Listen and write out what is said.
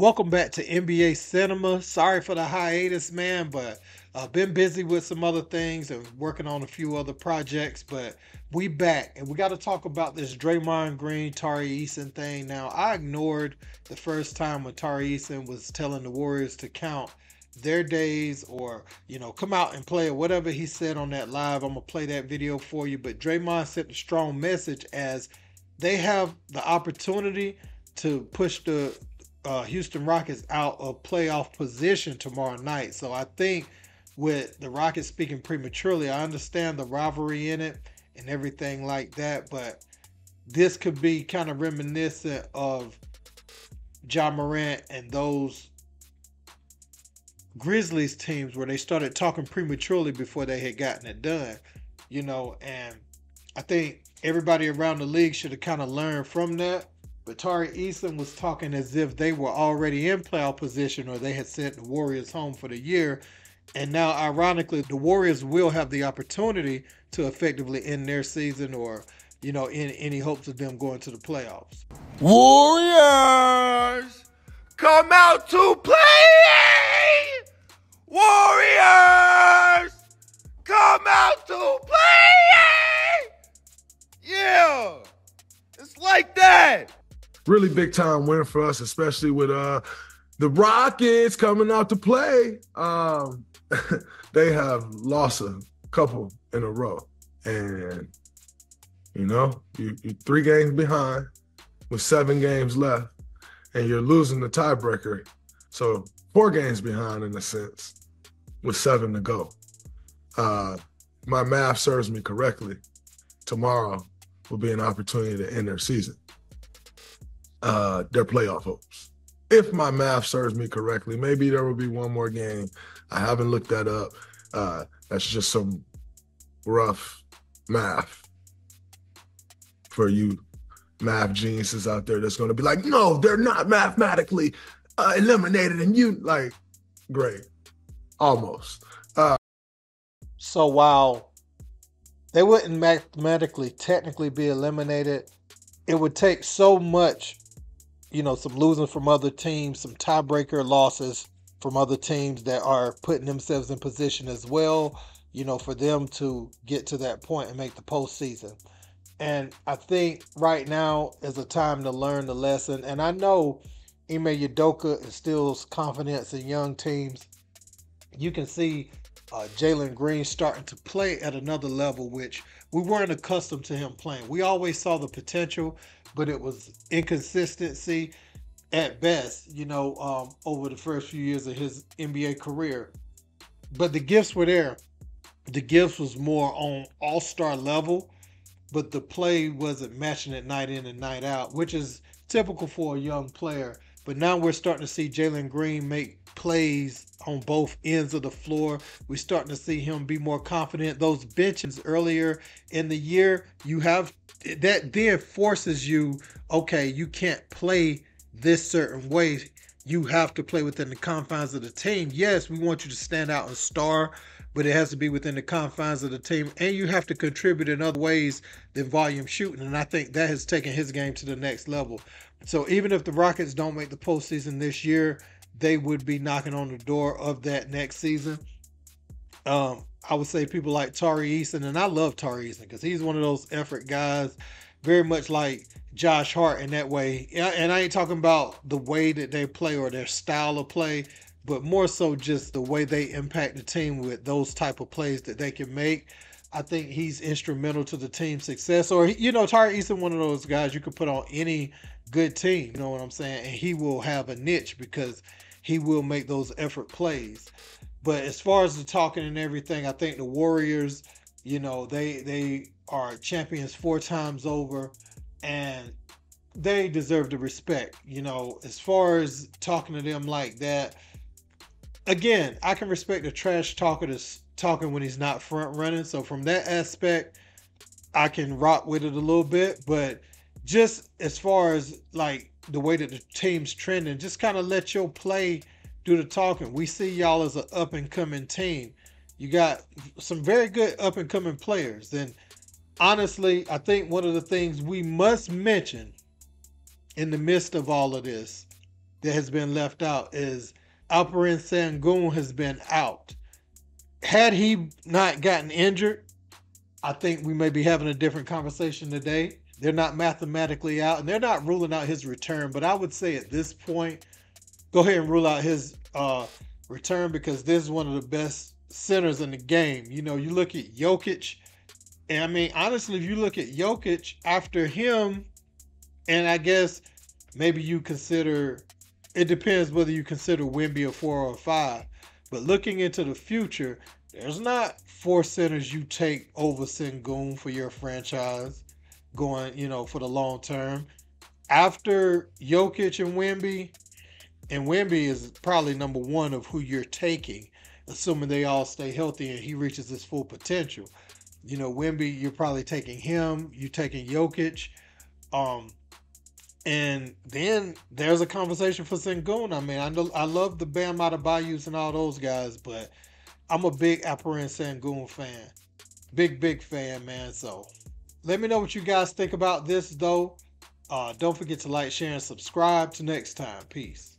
Welcome back to NBA Cinema. Sorry for the hiatus, man, but I've been busy with some other things and working on a few other projects. But we back, and we got to talk about this Draymond Green, Tari Eason thing. Now, I ignored the first time when Tari Eason was telling the Warriors to count their days or, come out and play or whatever he said on that live. I'm going to play that video for you. But Draymond sent a strong message as they have the opportunity to push the Houston Rockets out of playoff position tomorrow night. So I think with the Rockets speaking prematurely, I understand the rivalry in it and everything like that, but this could be kind of reminiscent of Ja Morant and those Grizzlies teams where they started talking prematurely before they had gotten it done, and I think everybody around the league should have kind of learned from that. But Tari Eason was talking as if they were already in playoff position or they had sent the Warriors home for the year. And now, ironically, the Warriors will have the opportunity to effectively end their season or, in any hopes of them going to the playoffs. Warriors, come out to play! Warriors, come out to play! Yeah, it's like that. Really big time win for us, especially with the Rockets coming out to play. They have lost a couple in a row. And, you're 3 games behind with 7 games left, and you're losing the tiebreaker. So 4 games behind in a sense with 7 to go. My math serves me correctly. Tomorrow will be an opportunity to end their season. Their playoff hopes. If my math serves me correctly, maybe there will be one more game. I haven't looked that up. That's just some rough math for you math geniuses out there that's going to be like, no, they're not mathematically eliminated. And great. Almost. So while they wouldn't mathematically technically be eliminated, it would take so much, some losing from other teams, some tiebreaker losses from other teams that are putting themselves in position as well, for them to get to that point and make the postseason. And I think right now is a time to learn the lesson. And I know Ime Udoka instills confidence in young teams. You can see Jalen Green starting to play at another level, which we weren't accustomed to him playing. We always saw the potential, but it was inconsistency at best, over the first few years of his NBA career. But the gifts were there. The gifts was more on all-star level, but the play wasn't matching it night in and night out, which is typical for a young player. But now we're starting to see Jalen Green make plays on both ends of the floor. We're starting to see him be more confident. Those benches earlier in the year, you have that then forces you, okay, you can't play this certain way. You have to play within the confines of the team. Yes, we want you to stand out and star, but it has to be within the confines of the team, and you have to contribute in other ways than volume shooting. And I think that has taken his game to the next level. So even if the Rockets don't make the postseason this year, they would be knocking on the door of that next season. I would say people like Tari Eason, and I love Tari Eason because he's one of those effort guys, very much like Josh Hart in that way. And I ain't talking about the way that they play or their style of play, but more so just the way they impact the team with those type of plays that they can make. I think he's instrumental to the team's success. Or, Tari Eason, one of those guys you could put on any good team, you know what I'm saying? And he will have a niche because he will make those effort plays. But as far as the talking and everything, I think the Warriors, they are champions 4 times over, and they deserve the respect. As far as talking to them like that, again, I can respect the trash talker that's talking when he's not front running. So from that aspect, I can rock with it a little bit. But just as far as the way that the team's trending, just kind of let your play do the talking. We see y'all as an up and coming team. You got some very good up and coming players. And honestly, I think one of the things we must mention in the midst of all of this that has been left out is Alperen Sengun has been out. Had he not gotten injured, I think we may be having a different conversation today. They're not mathematically out, and they're not ruling out his return. But I would say at this point, go ahead and rule out his return, because this is one of the best centers in the game. You know, you look at Jokic, and I mean, honestly, if you look at Jokic after him, and I guess maybe you consider, it depends whether you consider Wemby a 4 or a 5. But looking into the future, there's not 4 centers you take over Sengun for your franchise going, you know, for the long term. After Jokic and Wemby is probably number 1 of who you're taking, assuming they all stay healthy and he reaches his full potential. You know, Wemby, you're probably taking him, you're taking Jokic. And then there's a conversation for Sengun. I mean, I love the Bam Adebayos and all those guys, but I'm a big Alperen Sengun fan. Big fan, man. So let me know what you guys think about this, though. Don't forget to like, share, and subscribe. Till next time. Peace.